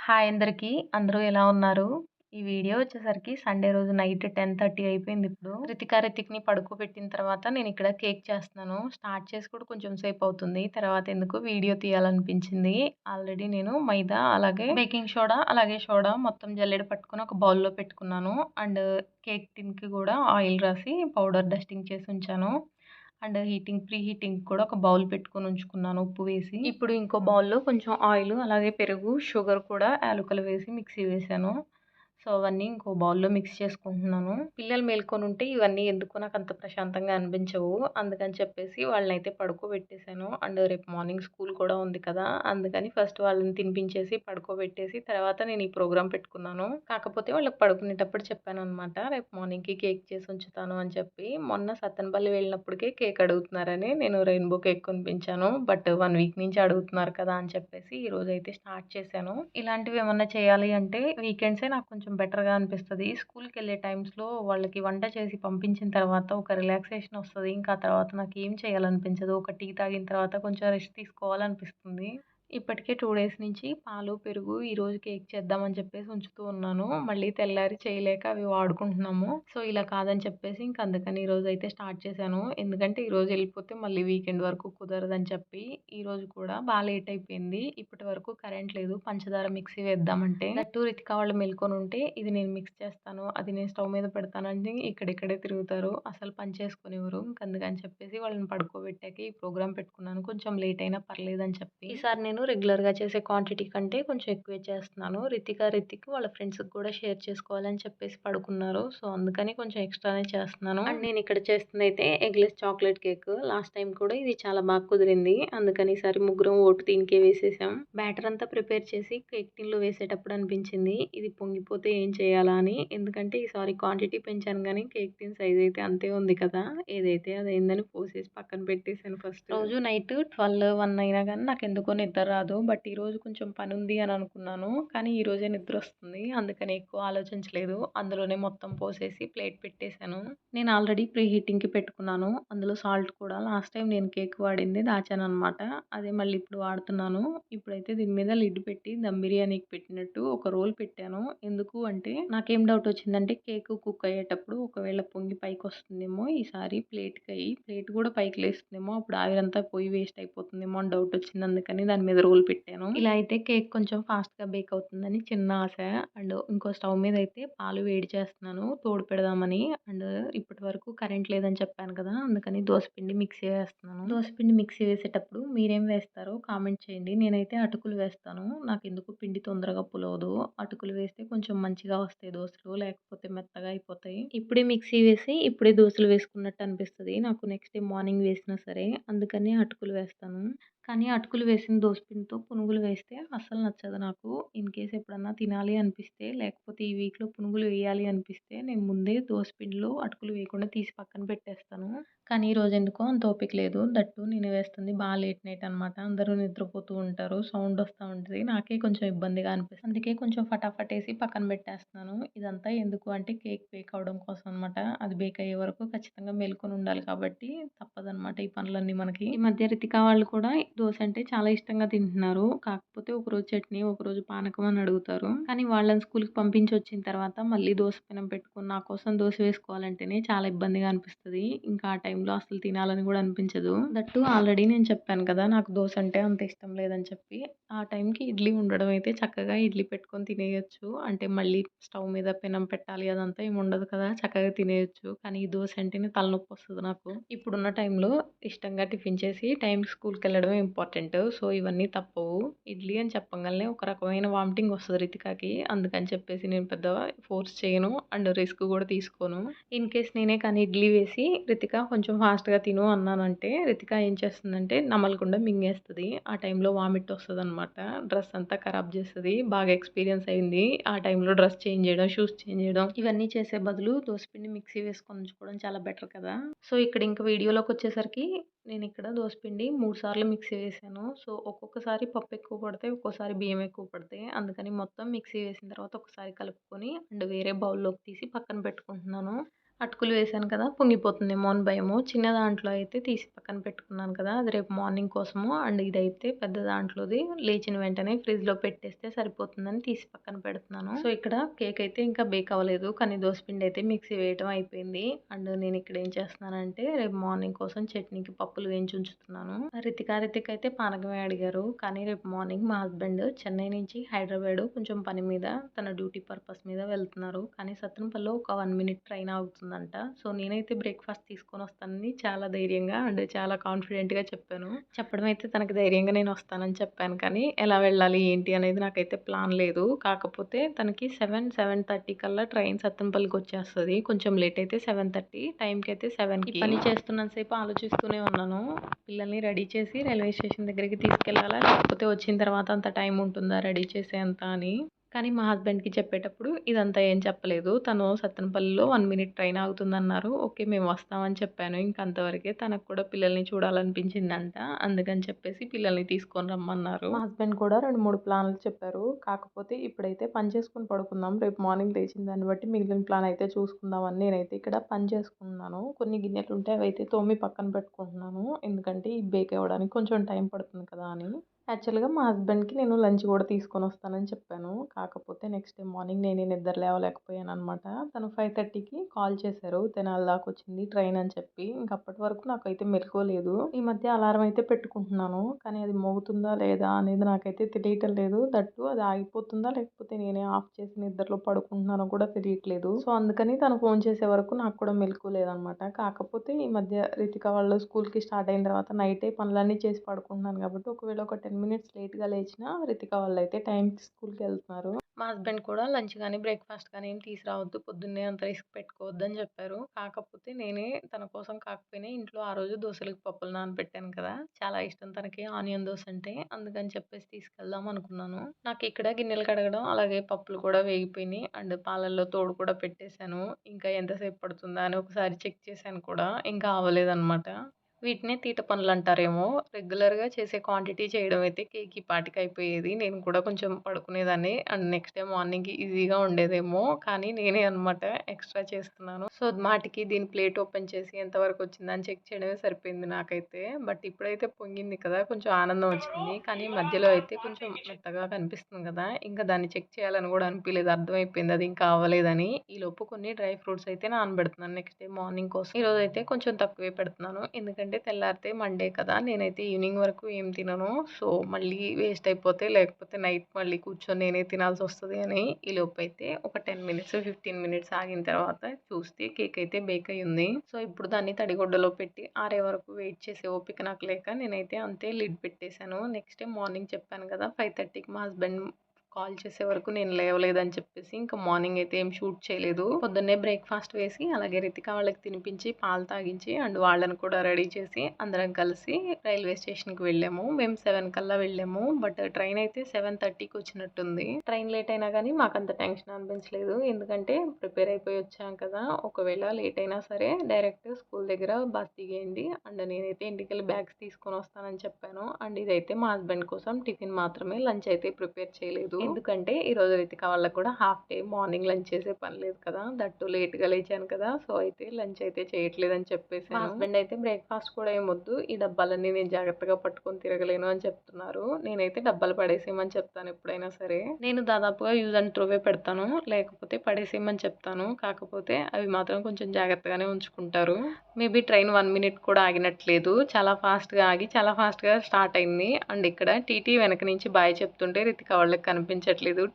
Hi అందరికీ. అందరూ ఎలా ఉన్నారు? ఈ వీడియో వచ్చేసరికి సండే రోజు నైట్ 10:30 అయిపోయిందిప్పుడు. రితిక్‌ని పడుకోబెట్టిన తర్వాత నేనిక్కడ కేక్ చేస్తున్నాను. స్టార్ట్ చేసి కూడా కొంచెం సేపవుతుంది. తర్వాత ఎందుకో వీడియో తీయాలనిపించింది. ఆల్రెడీ నేను మైదా, అలాగే బేకింగ్ సోడా, అలాగే సోడా మొత్తం జల్లెడ పట్టుకొని ఒక బౌల్‌లో పెట్టుకున్నాను. అండ్ కేక్ టిన్‌కి గూడా ఆయిల్ రాసి పౌడర్ డస్టింగ్ చేసి ఉంచాను. అండ్ ప్రీ హీటింగ్ కూడా ఒక బౌల్ పెట్టుకొని ఉంచుకున్నాను ఉప్పు వేసి. ఇప్పుడు ఇంకో బౌల్‌లో కొంచెం ఆయిలు, అలాగే పెరుగు, షుగర్ కూడా యాలకులు వేసి మిక్సీ వేశాను. సో, అవన్నీ ఇంకో బౌల్‌లో మిక్స్ చేసుకుంటున్నాను. పిల్లలు మేల్కొనుంటే ఇవన్నీ ఎందుకో నాకంత ప్రశాంతంగా అనిపించవు. అందుకని చెప్పేసి వాళ్ళనైతే పడుకోబెట్టేసాను. అండ్ రేపు మార్నింగ్ స్కూల్ కూడా ఉంది కదా! అందుకని ఫస్ట్ వాళ్ళని తినిపించేసి, పడుకోబెట్టేసి తర్వాత నేను ఈ ప్రోగ్రామ్ పెట్టుకున్నాను. కాకపోతే వాళ్ళకి పడుకునేటప్పుడు చెప్పాననమాట. రేపు మార్నింగ్‌కి కేక్ చేసి ఉంచుతాను అని చెప్పి. మొన్న సత్తెనపల్లి వెళ్ళినప్పటికే కేక్ అడుగుతున్నారని నేను రెయిన్‌బో కేక్ కొనిపించాను. బట్ 1 వీక్ నుంచి అడుగుతున్నారు కదా! అని చెప్పేసి ఈరోజైతే స్టార్ట్ చేశాను. ఇలాంటివి ఏమన్నా చేయాలి అంటే వీకెండ్సే నాకు కొంచెం బెటర్‌గా అనిపిస్తది. స్కూల్‌కెళ్ళే టైమ్స్‌లో వాళ్ళకి వంట చేసి పంపించిన తర్వాత ఒక రిలాక్సేషన్ వస్తది. ఇంకా ఆ తర్వాత నాకేం చేయాలనిపించదు. ఒక టీ తాగిన తర్వాత కొంచెం రెస్ట్ తీసుకోవాలనిపిస్తుంది. ఇప్పటికే 2 డేస్ నుంచి పాలు, పెరుగు ఈరోజు కేక్ చేద్దామని చెప్పేసి ఉంచుతూ ఉన్నాను. మళ్ళీ తెల్లారి చేయలేక అవి వాడుకుంటున్నాము. సో, ఇలా కాదని చెప్పేసి ఇంక అందుకని ఈరోజైతే స్టార్ట్ చేశాను. ఎందుకంటే ఈరోజు ఎళ్ళిపోతే మళ్ళీ వీకెండ్ వరకు కుదరదని చెప్పి. ఈరోజు కూడా లేట్ అయిపోయింది. ఇప్పటి వరకు కరెంట్ లేదు. పంచదార మిక్సీ వేద్దామంటే దట్టు రితిక వాళ్ళు మేల్కొనుంటే ఇది నేను మిక్స్ చేస్తాను, అది నేను స్టవ్ మీద పెడతానని ఇక్కడిక్కడే తిరుగుతారు. అసలు పని చేసుకోనివ్వరు. ఇంక అందుకని చెప్పేసి వాళ్ళని పడుకోబెట్టాక ఈ ప్రోగ్రామ్ పెట్టుకున్నాను. కొంచెం లేట్ అయినా పర్లేదని చెప్పి. ఈసారి నేను రెగ్యులర్‌గా చేసే క్వాంటిటీ కంటే కొంచెం ఎక్కువే చేస్తున్నాను. రితిక్ వాళ్ళ ఫ్రెండ్స్‌కి కూడా షేర్ చేసుకోవాలని చెప్పేసి పడుకున్నారు. సో, అందుకని కొంచెం ఎక్స్‌ట్రానే చేస్తున్నాను. అండ్ నేనిక్కడ చేస్తుందయితే eggless chocolate cake. Last time కూడా ఇది చాలా బాగా కుదిరింది. అందుకని ఈసారి ముగ్గురం ఓటు దీనికే వేసేసాం. బ్యాటర్ అంతా ప్రిపేర్ చేసి కేక్ టిన్‌లో వేసేటప్పుడు అనిపించింది ఇది పొంగిపోతే ఏం చేయాలా అని. ఎందుకంటే ఈసారి క్వాంటిటీ పెంచాను గానీ కేక్ టిన్ సైజ్ అయితే అంతే ఉంది కదా! ఏదైతే అదయిందని పోసేసి పక్కన పెట్టేసాను ఫస్ట్. రోజు నైట్ 12, 1 అయినా గానీ నాకెందుకో నిద్ర రాదు. బట్ ఈరోజు కొంచెం పనుంది అని అనుకున్నాను. కానీ ఈరోజే నిద్రొస్తుంది. అందుకని ఎక్కువ ఆలోచించలేదు. అందులోనే మొత్తం పోసేసి ప్లేట్ పెట్టేసాను. నేను ఆల్రెడీ ప్రీ హీటింగ్‌కి పెట్టుకున్నాను. అందులో సాల్ట్ కూడా లాస్ట్ టైమ్ నేను కేక్ వాడింది దాచాననమాట. అదే మళ్ళీ ఇప్పుడు వాడుతున్నాను. ఇప్పుడైతే దీని మీద లిడ్ పెట్టి దమ్ బిర్యానీకి పెట్టినట్టు ఒక రోల్ పెట్టాను. ఎందుకు అంటే నాకేం డౌట్ వచ్చిందంటే కేక్ కుక్ అయ్యేటప్పుడు ఒకవేళ పొంగి పైకొస్తుందేమో ఈసారి ప్లేట్ కూడా పైకి లేస్తుందేమో అప్పుడు ఆవిరంతా పోయి వేస్ట్ అయిపోతుందేమో అని డౌట్ వచ్చింది. అందుకని దాని మీద రోల్ పెట్టాను. ఇలా అయితే కేక్ కొంచెం ఫాస్ట్‌గా బేక్ అవుతుందని చిన్న ఆశ. అండ్ ఇంకో స్టవ్ మీద అయితే పాలు వేడి చేస్తున్నాను తోడు పెడదామని. అండ్ ఇప్పటి వరకు కరెంట్ లేదని చెప్పాను కదా! అందుకని దోసపిండి మిక్సీ వేస్తున్నాను. దోసపిండి మిక్సీ వేసేటప్పుడు మీరేం వేస్తారో కామెంట్ చేయండి. నేనైతే అటుకులు వేస్తాను. నాకెందుకో పిండి తొందరగా పులవదు. అటుకులు వేస్తే కొంచెం మంచిగా వస్తాయి దోసలు. లేకపోతే మెత్తగా అయిపోతాయి. ఇప్పుడే మిక్సీ వేసి ఇప్పుడే దోసలు వేసుకున్నట్టు అనిపిస్తది నాకు నెక్స్ట్ డే మార్నింగ్ వేసినా సరే. అందుకని అటుకులు వేస్తాను. కానీ అటుకులు వేసిన దోసపిండితో పునుగులు వేస్తే అస్సలు నచ్చదు నాకు. ఇన్‌కేస్ ఎప్పుడన్నా తినాలి అనిపిస్తే, లేకపోతే ఈ వీక్‌లో పునుగులు వేయాలి అనిపిస్తే నేను ముందే దోసపిండిలో అటుకులు వేయకుండా తీసి పక్కన పెట్టేస్తాను. కానీ ఈరోజు ఎందుకో అంత ఓపిక లేదు. దట్టు నేను వేస్తుంది లేట్ నైట్ అనమాట. అందరూ నిద్రపోతూ ఉంటారు. సౌండ్ వస్తా ఉంటది. నాకే కొంచెం ఇబ్బందిగా అనిపిస్తుంది. అందుకే కొంచెం ఫటాఫటేసి పక్కన పెట్టేస్తున్నాను. ఇదంతా ఎందుకు అంటే కేక్ బేక్ అవ్వడం కోసం అనమాట. అది బేక్ అయ్యే వరకు ఖచ్చితంగా మేల్కొని ఉండాలి కాబట్టి తప్పదనమాట ఈ పనులన్నీ మనకి. ఈ మధ్య రితికా వాళ్ళు కూడా దోస అంటే చాలా ఇష్టంగా తింటున్నారు. కాకపోతే ఒకరోజు చట్నీ, ఒకరోజు పానకం అని అడుగుతారు. కానీ వాళ్ళని స్కూల్‌కి పంపించొచ్చిన తర్వాత మళ్ళీ దోస పెనం పెట్టుకొని నా కోసం దోస వేసుకోవాలంటేనే చాలా ఇబ్బందిగా అనిపిస్తది. ఇంకా ఆ టైంలో అసలు తినాలని కూడా అనిపించదు. దట్టు ఆల్రెడీ నేను చెప్పాను కదా! నాకు దోస అంటే అంత ఇష్టం లేదని చెప్పి. ఆ టైంకి ఇడ్లీ ఉండడం అయితే చక్కగా ఇడ్లీ పెట్టుకొని తినేయొచ్చు. అంటే మళ్ళీ స్టవ్ మీద పెనం పెట్టాలి అదంతా ఏమి ఉండదు కదా! చక్కగా తినేయొచ్చు. కానీ ఈ దోస అంటేనే తలనొప్పొస్తది నాకు. ఇప్పుడున్న టైంలో ఇష్టంగా టిఫిన్ చేసి టైంకి స్కూల్‌కెళ్ళడమే ఇంపార్టెంట్. సో, ఇవన్నీ తప్పవు. ఇడ్లీ అని చెప్పంగాల్నే ఒక రకమైన వామిటింగ్ వస్తది రితికాకి. అందుకని చెప్పేసి నేను పెద్దగా ఫోర్స్ చేయను. అండ్ రిస్క్ కూడా తీసుకోను. ఇన్‌కేస్ నేనే కానీ ఇడ్లీ వేసి రితిక కొంచెం ఫాస్ట్‌గా తిను అన్నానంటే రితిక ఏం చేస్తుందంటే నమలకుండా మింగేస్తది. ఆ టైంలో వామిట్ వస్తదనమాట. డ్రెస్ అంతా ఖరాబ్ చేస్తది. బాగా ఎక్స్‌పీరియన్స్ అయింది. ఆ టైంలో డ్రెస్ చేంజ్ చేయడం, షూస్ చేంజ్ చేయడం ఇవన్నీ చేసే బదులు దోసపిండి మిక్సీ వేసుకొని ఉంచుకోవడం చాలా బెటర్ కదా! సో, ఇక్కడ ఇంక వీడియోలోకొచ్చేసరికి నేనిక్కడ దోసపిండి 3 సార్లు మిక్సీ వేశాను. సో, ఒక్కొక్కసారి పప్పు ఎక్కువ పడతాయి, ఒక్కోసారి బియ్యం ఎక్కువ పడతాయి. అందుకని మొత్తం మిక్సీ వేసిన తర్వాత ఒకసారి కలుపుకొని అండ్ వేరే బౌల్‌లోకి తీసి పక్కన పెట్టుకుంటున్నాను. అటుకులు వేశాను కదా! పొంగిపోతుందేమో అని భయము. చిన్న దాంట్లో అయితే తీసి పక్కన పెట్టుకున్నాను కదా! అది రేపు మార్నింగ్ కోసము. అండ్ ఇదైతే పెద్ద దాంట్లోది లేచిన వెంటనే ఫ్రిడ్జ్‌లో పెట్టేస్తే సరిపోతుందని తీసి పక్కన పెడుతున్నాను. సో, ఇక్కడ కేక్ అయితే ఇంకా బేక్ అవ్వలేదు. కానీ దోసపిండి అయితే మిక్సీ వేయటం అయిపోయింది. అండ్ నేను ఇక్కడ ఏం చేస్తున్నానంటే రేపు మార్నింగ్ కోసం చట్నీకి పప్పులు వేయించి ఉంచుతున్నాను. రితిక అయితే పానకమే అడిగారు. కానీ రేపు మార్నింగ్ మా హస్బెండ్ చెన్నై నుంచి హైదరాబాద్ కొంచెం పని మీద తన డ్యూటీ పర్పస్ మీద వెళ్తున్నారు. కానీ సత్తెనపల్లిలో ఒక 1 మినిట్ ట్రైన్ ఆగుతుందంట. సో, నేనైతే బ్రేక్‌ఫాస్ట్ తీసుకొనొస్తానని చాలా ధైర్యంగా అండ్ చాలా కాన్ఫిడెంట్‌గా చెప్పాను. చెప్పడం అయితే తనకి ధైర్యంగా నేనొస్తానని చెప్పాను. కానీ ఎలా వెళ్ళాలి ఏంటి అనేది నాకైతే ప్లాన్ లేదు. కాకపోతే తనకి 7:30 కల్లా ట్రైన్ సత్తెనపల్లికొచ్చేస్తది. కొంచెం లేట్ అయితే 7:30 టైంకైతే 7కి. ఈ పని చేస్తున్నంత సేపు ఆలోచిస్తూనే ఉన్నాను. పిల్లల్ని రెడీ చేసి రైల్వే స్టేషన్ దగ్గరికి తీసుకెళ్ళాలా? లేకపోతే వచ్చిన తర్వాత అంత టైం ఉంటుందా రెడీ చేసేంత అని. కానీ మా హస్బెండ్‌కి చెప్పేటప్పుడు ఇదంతా ఏం చెప్పలేదు. తను సత్తెనపల్లిలో 1 మినిట్ ట్రైన్ ఆగుతుందన్నారు. ఓకే. మేము వస్తామని చెప్పాను. ఇంక అంతవరకే. తనకు కూడా పిల్లల్ని చూడాలనిపించిందంట. అందుకని చెప్పేసి పిల్లల్ని తీసుకొని రమ్మన్నారు. మా హస్బెండ్ కూడా 2, 3 ప్లాన్లు చెప్పారు. కాకపోతే ఇప్పుడైతే పని చేసుకొని పడుకుందాం. రేపు మార్నింగ్ లేచిన దాన్ని బట్టి మిగిలిన ప్లాన్ అయితే చూసుకుందాం అని నేనైతే ఇక్కడ పని చేసుకుంటున్నాను. కొన్ని గిన్నెలుంటే అవైతే తోమి పక్కన పెట్టుకుంటున్నాను. ఎందుకంటే ఈ బేక్ అవ్వడానికి కొంచెం టైం పడుతుంది కదా అని. యాక్చువల్‌గా మా హస్బెండ్‌కి నేను లంచ్ కూడా తీసుకొనొస్తానని చెప్పాను. కాకపోతే నెక్స్ట్ డే మార్నింగ్ నేనే నిద్ర లేవలేకపోయాననమాట. తను 5:30కి కాల్ చేశారు. తెనాలి దాకొచ్చింది ట్రైన్ అని చెప్పి. ఇంక అప్పటి వరకు నాకైతే మెలుకువ లేదు. ఈ మధ్య అలారం అయితే పెట్టుకుంటున్నాను. కానీ అది మోగుతుందా లేదా అనేది నాకైతే తెలియటం లేదు. దట్టు అది ఆగిపోతుందా లేకపోతే నేనే ఆఫ్ చేసి నిద్రలో పడుకుంటున్నానో కూడా తెలియట్లేదు. సో, అందుకని తను ఫోన్ చేసే వరకు నాకు కూడా మెలుకువ లేదనమాట. కాకపోతే ఈ మధ్య రితిక వాళ్ళు స్కూల్‌కి స్టార్ట్ అయిన తర్వాత నైటే పనులన్నీ చేసి పడుకుంటున్నాను కాబట్టి ఒకవేళ ఒక 10 మినిట్స్ లేట్‌గా లేచినా రితిక వాళ్ళైతే టైంకి స్కూల్‌కెళ్తున్నారు. మా హస్బెండ్ కూడా లంచ్ గానీ, బ్రేక్‌ఫాస్ట్ కానీ ఏం తీసుకురావద్దు. పొద్దున్నే అంత రిస్క్ పెట్టుకోవద్దని చెప్పారు. కాకపోతే నేనే తన కోసం కాకపోయినా ఇంట్లో ఆ రోజు దోసలకి పప్పులు నానబెట్టాను కదా! చాలా ఇష్టం తనకి ఆనియన్ దోస అంటే. అందుకని చెప్పేసి తీసుకెళ్దాం అనుకున్నాను. నాకిక్కడ గిన్నెలు కడగడం, అలాగే పప్పులు కూడా వేగిపోయినాయి. అండ్ పాలల్లో తోడు కూడా పెట్టేశాను. ఇంకా ఎంతసేపు పడుతుందా అని ఒకసారి చెక్ చేశాను కూడా. ఇంకా అవ్వలేదనమాట. వీటినే తీట పనులంటారేమో! రెగ్యులర్‌గా చేసే క్వాంటిటీ చేయడం అయితే కేక్ ఈ పాటికి అయిపోయేది. నేను కూడా కొంచెం పడుకునేదాన్ని. అండ్ నెక్స్ట్ డే మార్నింగ్‌కి ఈజీగా ఉండేదేమో! కానీ నేనే అనమాట ఎక్స్‌ట్రా చేస్తున్నాను. సో, మాటికి దీని ప్లేట్ ఓపెన్ చేసి ఎంతవరకు వచ్చిందని చెక్ చేయడమే సరిపోయింది నాకైతే. బట్ ఇప్పుడైతే పొంగింది కదా! కొంచెం ఆనందం వచ్చింది. కానీ మధ్యలో అయితే కొంచెం మెత్తగా కనిపిస్తుంది కదా! ఇంకా దాన్ని చెక్ చేయాలని కూడా అనిపియలేదు. అర్థమైపోయింది అది ఇంకా అవ్వలేదని. ఈలోపు కొన్ని డ్రై ఫ్రూట్స్ అయితే నానబెడుతున్నాను నెక్స్ట్ డే మార్నింగ్ కోసం. ఈరోజైతే కొంచెం తక్కువే పెడుతున్నాను. ఎందుకంటే తెల్లారితే మండే కదా! నేనైతే ఈవినింగ్ వరకు ఏం తినను. సో, మళ్ళీ వేస్ట్ అయిపోతే లేకపోతే నైట్ మళ్ళీ కూర్చొని నేనే తినాల్సొస్తది అని ఈలోపైతే ఒక 10 మినిట్స్, 15 మినిట్స్ ఆగిన తర్వాత చూస్తే కేక్ అయితే బేక్ అయ్యింది. సో, ఇప్పుడు దాన్ని తడిగుడ్డలో పెట్టి ఆరే వరకు వెయిట్ చేసే ఓపిక నాకు లేక నేనైతే అంతే లిడ్ పెట్టేసాను. నెక్స్ట్ డే మార్నింగ్ చెప్పాను కదా! 5:30కి మా హస్బెండ్ కాల్ చేసే వరకు నేను లేవలేదని చెప్పేసి ఇంకా మార్నింగ్ అయితే ఏం షూట్ చేయలేదు. పొద్దున్నే బ్రేక్‌ఫాస్ట్ వేసి అలాగే రితిక వాళ్ళకి తినిపించి, పాలు తాగించి అండ్ వాళ్ళని కూడా రెడీ చేసి అందరం కలిసి రైల్వే స్టేషన్‌కి వెళ్ళాము. మేము 7 కల్లా వెళ్ళాము. బట్ ట్రైన్ అయితే 7:30కి వచ్చినట్టుంది. ట్రైన్ లేట్ అయినా గానీ మాకంత టెన్షన్ అనిపించలేదు. ఎందుకంటే ప్రిపేర్ అయిపోయి వచ్చాం కదా! ఒకవేళ లేట్ అయినా సరే డైరెక్ట్ స్కూల్ దగ్గర బస్ దిగేయండి. అండ్ నేనైతే ఇంటికెళ్ళి బ్యాగ్స్ తీసుకొని వస్తానని చెప్పాను. అండ్ ఇదైతే మా హస్బెండ్ కోసం టిఫిన్ మాత్రమే లంచ్ అయితే ప్రిపేర్ చేయలేదు. ఎందుకంటే ఈరోజు రితిక వాళ్ళకి కూడా హాఫ్ డే మార్నింగ్ లంచ్ చేసే పని లేదు కదా! దట్టు లేట్‌గా లేచాను కదా! సో, అయితే లంచ్ అయితే చేయట్లేదని చెప్పేసాను. మా హస్బెండ్ అయితే బ్రేక్‌ఫాస్ట్ కూడా ఏమొద్దు. ఈ డబ్బాలన్నీ నేను జాగ్రత్తగా పట్టుకొని తిరగలేను అని చెప్తున్నారు. నేనైతే డబ్బాలు పడేసేయమని చెప్తాను ఎప్పుడైనా సరే. నేను దాదాపుగా యూజ్ అండ్ త్రోవే పెడతాను. లేకపోతే పడేసేయమని చెప్తాను. కాకపోతే అవి మాత్రం కొంచెం జాగ్రత్తగానే ఉంచుకుంటారు. మేబీ ట్రైన్ 1 మినిట్ కూడా ఆగినట్లేదు. చాలా ఫాస్ట్‌గా ఆగి చాలా ఫాస్ట్‌గా స్టార్ట్ అయింది. అండ్ ఇక్కడ టీటీ వెనక నుంచి బాయ్ చెప్తుంటే రితిక వాళ్ళకి కనిపించట్లేదు.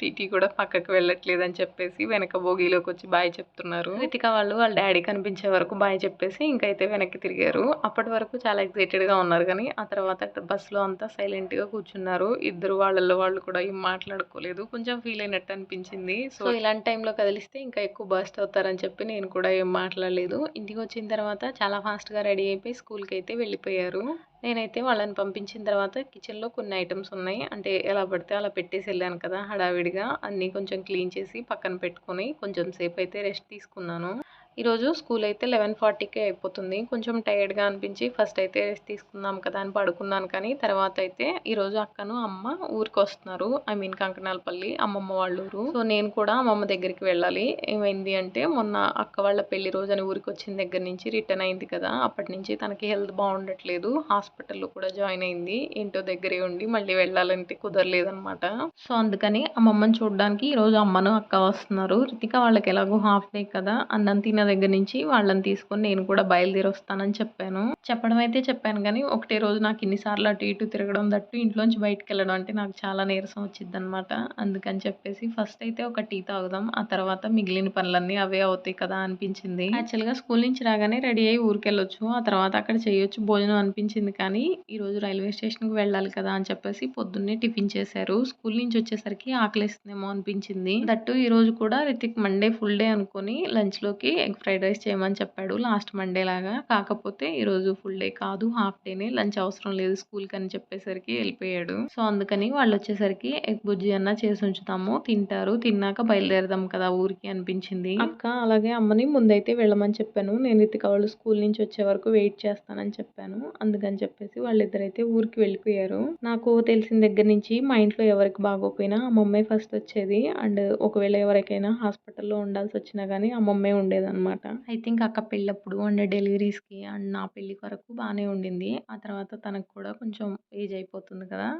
టీటీ కూడా పక్కకి వెళ్ళట్లేదని చెప్పేసి వెనక బోగీలోకొచ్చి బాయ్ చెప్తున్నారు. రితిక వాళ్ళు వాళ్ళ డ్యాడీ కనిపించే వరకు బాయ్ చెప్పేసి ఇంకైతే వెనక్కి తిరిగారు. అప్పటి వరకు చాలా ఎక్సైటెడ్‌గా ఉన్నారు కానీ ఆ తర్వాత బస్‌లో అంతా సైలెంట్‌గా కూర్చున్నారు. ఇద్దరు వాళ్ళలో వాళ్ళు కూడా ఏం మాట్లాడుకోలేదు. కొంచెం ఫీల్ అయినట్టు అనిపించింది. సో, ఇలాంటి టైంలో కదిలిస్తే ఇంకా ఎక్కువ బర్స్ట్ అవుతారని చెప్పి నేను కూడా ఏం మాట్లాడలేదు. ఇంటికొచ్చిన తర్వాత చాలా ఫాస్ట్‌గా రెడీ అయిపోయి స్కూల్‌కైతే వెళ్ళిపోయారు. నేనైతే వాళ్ళని పంపించిన తర్వాత కిచెన్‌లో కొన్ని ఐటెమ్స్ ఉన్నాయి. అంటే ఎలా పడితే అలా పెట్టేసి ఎళ్ళాను కదా! హడావిడిగా అన్నీ కొంచెం క్లీన్ చేసి పక్కన పెట్టుకొని కొంచెం సేపయితే రెస్ట్ తీసుకున్నాను. ఈరోజు స్కూల్ అయితే 11:40కే అయిపోతుంది. కొంచెం టైర్డ్‌గా అనిపించి ఫస్ట్ అయితే రెస్ట్ తీసుకుందాం కదా అని పడుకున్నాను. కానీ తర్వాత అయితే ఈరోజు అక్కను, అమ్మ ఊరికొస్తున్నారు. ఐ మీన్ కంకనాలపల్లి అమ్మమ్మ వాళ్ళ ఊరు. సో, నేను కూడా అమ్మమ్మ దగ్గరికి వెళ్ళాలి. ఏమైంది అంటే మొన్న అక్క వాళ్ళ పెళ్లి రోజని ఊరికొచ్చిన దగ్గర నుంచి రిటర్న్ అయింది కదా! అప్పటి నుంచి తనకి హెల్త్ బాగుండట్లేదు. హాస్పిటల్‌లో కూడా జాయిన్ అయింది. ఏంటో దగ్గరే ఉండి మళ్ళీ వెళ్ళాలంటే కుదరలేదనమాట. సో, అందుకని అమ్మమ్మని చూడడానికి ఈరోజు అమ్మను, అక్క వస్తున్నారు. రితిక వాళ్ళకి ఎలాగో హాఫ్ డే కదా! అన్నం తిన్న దగ్గర నుంచి వాళ్ళని తీసుకొని నేను కూడా బయలుదేరొస్తానని చెప్పాను. చెప్పడం అయితే చెప్పాను గానీ, ఒకటే రోజు నాకు ఇన్ని సార్లు అటు ఇటు తిరగడం, దట్టు ఇంట్లోంచి బయటికెళ్ళడం అంటే నాకు చాలా నీరసం వచ్చిద్దనమాట. అందుకని చెప్పేసి ఫస్ట్ అయితే ఒక టీ తాగుదాం. ఆ తర్వాత మిగిలిన పనులన్నీ అవే అవుతాయి కదా అనిపించింది. యాక్చువల్‌గా స్కూల్ నుంచి రాగానే రెడీ అయ్యి ఊరికెళ్ళొచ్చు. ఆ తర్వాత అక్కడ చేయొచ్చు భోజనం అనిపించింది కానీ, ఈరోజు రైల్వే స్టేషన్‌కి వెళ్ళాలి కదా అని చెప్పేసి పొద్దున్నే టిఫిన్ చేశారు. స్కూల్ నుంచి వచ్చేసరికి ఆకలేస్తుందేమో అనిపించింది. దట్టు ఈరోజు కూడా రితిక్ మండే ఫుల్ డే అనుకోని లంచ్‌లోకి ఎగ్ ఫ్రైడ్ రైస్ చేయమని చెప్పాడు. లాస్ట్ మండే లాగా. కాకపోతే ఈరోజు ఫుల్ డే కాదు. హాఫ్ డేనే లంచ్ అవసరం లేదు స్కూల్‌కి అని చెప్పేసరికి వెళ్ళిపోయాడు. సో, అందుకని వాళ్ళొచ్చేసరికి ఎగ్ బుర్జీ అన్నా చేసి ఉంచుతాము. తింటారు. తిన్నాక బయలుదేరదాం కదా ఊరికి అనిపించింది. అక్క అలాగే అమ్మని ముందైతే వెళ్ళమని చెప్పాను. నేను రితిక వాళ్ళు స్కూల్ నుంచి వచ్చే వరకు వెయిట్ చేస్తానని చెప్పాను. అందుకని చెప్పేసి వాళ్ళిద్దరైతే ఊరికి వెళ్ళిపోయారు. నాకు తెలిసిన దగ్గర నుంచి మా ఇంట్లో ఎవరికి బాగోపోయినా అమ్మమ్మే ఫస్ట్ వచ్చేది. అండ్ ఒకవేళ ఎవరికైనా హాస్పిటల్‌లో ఉండాల్సొచ్చినా గానీ అమ్మమ్మే ఉండేదనమాట. ఐ థింక్ అక్క పెళ్ళప్పుడు అండ్ డెలివరీస్‌కి అండ్ నా పెళ్లి వరకు బానే ఉండింది. ఆ తర్వాత తనకు కూడా కొంచెం ఏజ్ అయిపోతుంది కదా!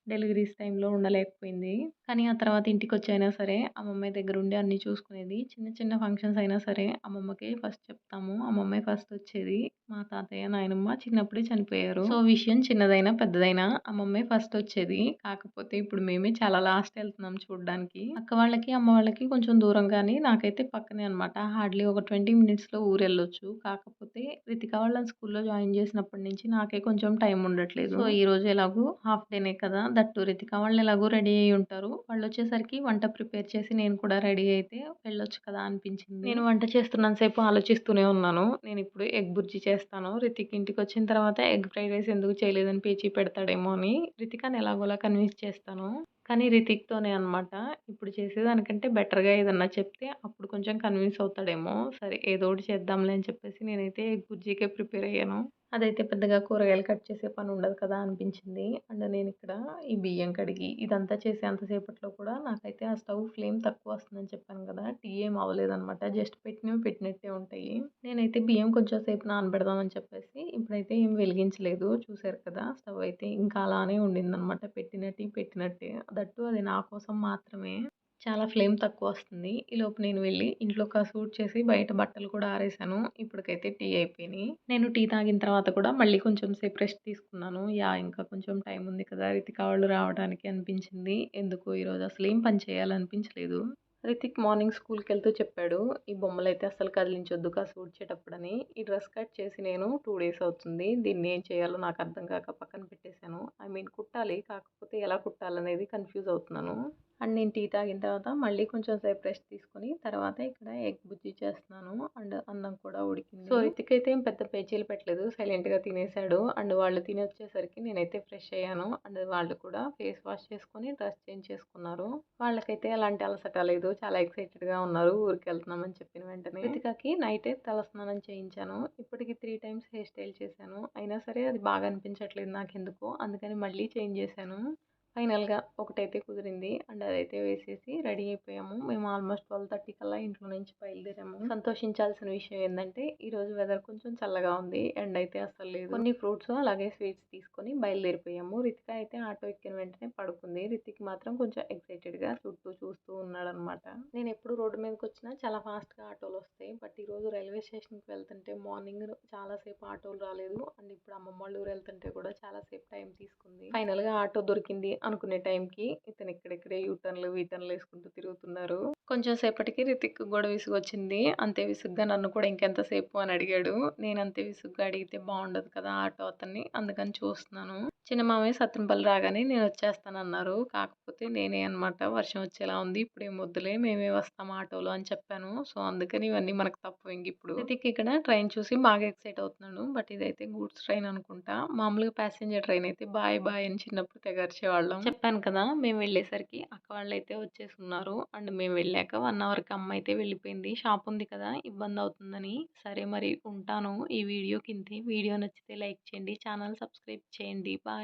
డెలివరీస్ టైంలో ఉండలేకపోయింది. కానీ ఆ తర్వాత ఇంటికొచ్చైనా సరే అమ్మమ్మ దగ్గరుండి అన్నీ చూసుకునేది. చిన్న చిన్న ఫంక్షన్స్ అయినా సరే అమ్మమ్మకే ఫస్ట్ చెప్తాము. అమ్మమ్మే ఫస్ట్ వచ్చేది. మా తాతయ్య, నాయనమ్మ చిన్నప్పుడే చనిపోయారు. సో, విషయం చిన్నదైనా, పెద్దదైనా అమ్మమ్మే ఫస్ట్ వచ్చేది. కాకపోతే ఇప్పుడు మేమే చాలా లాస్ట్ ఎళ్తున్నాం చూడ్డానికి. అక్క వాళ్ళకి, అమ్మ వాళ్ళకి కొంచెం దూరం గానీ నాకైతే పక్కనే అనమాట. హార్డ్‌లీ ఒక 20 మినిట్స్‌లో ఊరెళ్ళొచ్చు. కాకపోతే రితిక వాళ్ళని స్కూల్‌లో జాయిన్ చేసినప్పటి నుంచి నాకే కొంచెం టైం ఉండట్లేదు. సో, ఈరోజు ఎలాగో హాఫ్ డేనే కదా! దట్టు రితిక వాళ్ళు ఎలాగో రెడీ అయ్యి ఉంటారు. వాళ్ళొచ్చేసరికి వంట ప్రిపేర్ చేసి నేను కూడా రెడీ అయితే వెళ్ళొచ్చు కదా అనిపించింది. నేను వంట చేస్తున్నంత సేపు ఆలోచిస్తూనే ఉన్నాను. నేనిప్పుడు ఎగ్ బుర్జీ చేస్తాను. రితిక్ ఇంటికొచ్చిన తర్వాత ఎగ్ ఫ్రైడ్ రైస్ ఎందుకు చేయలేదని పేచీ పెడతాడేమో అని రితికాని ఎలాగోలా కన్విన్స్ చేస్తాను. కానీ రితిక్‌తోనే అనమాట. ఇప్పుడు చేసేదానికంటే బెటర్‌గా ఏదన్నా చెప్తే అప్పుడు కొంచెం కన్విన్స్ అవుతాడేమో. సరే ఏదో ఒకటి చేద్దాంలే అని చెప్పేసి నేనైతే ఎగ్ బుర్జీకే ప్రిపేర్ అయ్యాను. అదైతే పెద్దగా కూరగాయలు కట్ చేసే పని ఉండదు కదా అనిపించింది. అండ్ నేనిక్కడ ఈ బియ్యం కడిగి ఇదంతా చేసేంత సేపట్లో కూడా నాకైతే ఆ స్టవ్ ఫ్లేమ్ తక్కువ వస్తుందని చెప్పాను కదా! టీ ఏం అవ్వలేదనమాట. జస్ట్ పెట్టినవి పెట్టినట్టే ఉంటాయి. నేనైతే బియ్యం కొంచెం సేపు నానబెడదామని చెప్పేసి ఇప్పుడైతే ఏం వెలిగించలేదు. చూసారు కదా! స్టవ్ అయితే ఇంకా అలానే ఉండిందనమాట. పెట్టిన పెట్టినట్టే. దట్టు అది నా కోసం మాత్రమే. చాలా ఫ్లేమ్ తక్కువొస్తుంది. ఈలోపు నేను వెళ్ళి ఇంట్లో కసూడ్చేసి బయట బట్టలు కూడా ఆరేసాను. ఇప్పటికైతే టీ అయిపోయినియి. నేను టీ తాగిన తర్వాత కూడా మళ్ళీ కొంచెం సేపు రెస్ట్ తీసుకున్నాను. యాహ్! ఇంకా కొంచెం టైం ఉంది కదా! రితిక వాళ్ళు రావడానికి అనిపించింది. ఎందుకో ఈరోజు అసలేం పని చేయాలనిపించలేదు. రితిక్ మార్నింగ్ స్కూల్‌కెళ్తూ చెప్పాడు. ఈ బొమ్మలైతే అస్సలు కదిలించొద్దు ఊడ్చేటప్పుడని. ఈ డ్రెస్ కట్ చేసి నేను 2 డేస్ అవుతుంది. దీన్ని ఏం చేయాలో నాకు అర్థం కాక పక్కన పెట్టేసాను. ఐ మీన్ కుట్టాలి. కాకపోతే ఎలా కుట్టాలనేది కన్‌ఫ్యూజ్ అవుతున్నాను. అండ్ నేను టీ తాగిన తర్వాత మళ్ళీ కొంచెం సేపు రెస్ట్ తీసుకొని తర్వాత ఇక్కడ ఎగ్ బుజ్జి చేస్తున్నాను. అండ్ అన్నం కూడా ఉడికింది. సో, రితిక్ అయితే ఏం పెద్ద పేచీలు పెట్టలేదు. సైలెంట్‌గా తినేసాడు. అండ్ వాళ్ళు తినొచ్చేసరికి నేనైతే ఫ్రెష్ అయ్యాను. అండ్ వాళ్ళు కూడా ఫేస్ వాష్ చేసుకొని డ్రెస్ చేంజ్ చేసుకున్నారు. వాళ్ళకైతే ఎలాంటి అలసట లేదు. చాలా ఎక్సైటెడ్‌గా ఉన్నారు. ఊరికెళ్తున్నామని చెప్పిన వెంటనే. రితికకి నైటే తలస్నానం చేయించాను. ఇప్పటికి 3 టైమ్స్ హెయిర్ స్టైల్ చేశాను. అయినా సరే అది బాగా అనిపించట్లేదు నాకెందుకో. అందుకని మళ్ళీ చేంజ్ చేశాను. ఫైనల్‌గా ఒకటైతే కుదిరింది. అండ్ అదైతే వేసేసి రెడీ అయిపోయాము. మేము ఆల్మోస్ట్ 12:30 కల్లా ఇంట్లో నుంచి బయలుదేరాము. సంతోషించాల్సిన విషయం ఏందంటే ఈరోజు వెదర్ కొంచెం చల్లగా ఉంది. ఎండ అయితే అస్సలు లేదు. కొన్ని ఫ్రూట్స్ అలాగే స్వీట్స్ తీసుకొని బయలుదేరిపోయాము. రితిక అయితే ఆటో ఎక్కిన వెంటనే పడుకుంది. రితిక్ మాత్రం కొంచెం ఎక్సైటెడ్‌గా చుట్టూ చూస్తూ ఉన్నాడనమాట. నేనెప్పుడు రోడ్డు మీదకొచ్చినా చాలా ఫాస్ట్‌గా ఆటోలొస్తాయి. బట్ ఈరోజు రైల్వే స్టేషన్‌కి వెళ్తుంటే మార్నింగ్ చాలా సేపు ఆటోలు రాలేదు. అండ్ ఇప్పుడు అమ్మమ్మ వాళ్ళ ఊరు వెళ్తుంటే కూడా చాలా సేపు టైం తీసుకుంది. ఫైనల్‌గా ఆటో దొరికింది అనుకునే టైంకి ఇతను ఇక్కడిక్కడే యూటర్న్‌లు, వీటర్న్‌లు వేసుకుంటూ తిరుగుతున్నారు. కొంచెం సేపటికి రితిక్‌కి కూడా విసుగొచ్చింది. అంతే విసుగ్గా నన్ను కూడా ఇంకెంత సేపు అని అడిగాడు. నేను అంతే విసుగ్గా అడిగితే బావుండదు కదా ఆటో అతన్ని. అందుకని చూస్తున్నాను. చిన్న మామయ్య సత్రంపల్లి రాగానే నేనొచ్చేస్తానన్నారు. కాకపోతే నేనే అనమాట వర్షం వచ్చేలా ఉంది. ఇప్పుడేం వద్దులే మేమే వస్తాం ఆటోలో అని చెప్పాను. సో, అందుకని ఇవన్నీ మనకు తప్పవు ఇంకిప్పుడు. రితిక్ ఇక్కడ ట్రైన్ చూసి బాగా ఎక్సైట్ అవుతున్నాడు. బట్ ఇదైతే గూడ్స్ ట్రైన్ అనుకుంటా. మామూలుగా ప్యాసింజర్ ట్రైన్ అయితే బాయ్ బాయ్ అని చిన్నప్పుడు తెగ అరిచేవాళ్ళం. చెప్పాను కదా! మేము వెళ్ళేసరికి అక్క వాళ్ళైతే వచ్చేసున్నారు. అండ్ మేము వెళ్ళాక 1 అవర్‌కి అమ్మయితే వెళ్ళిపోయింది. షాప్ ఉంది కదా! ఇబ్బందవుతుందని. సరే మరి ఉంటాను. ఈ వీడియోకి ఇంతే. వీడియో నచ్చితే లైక్ చేయండి. ఛానల్ సబ్స్క్రైబ్ చేయండి. బాయ్.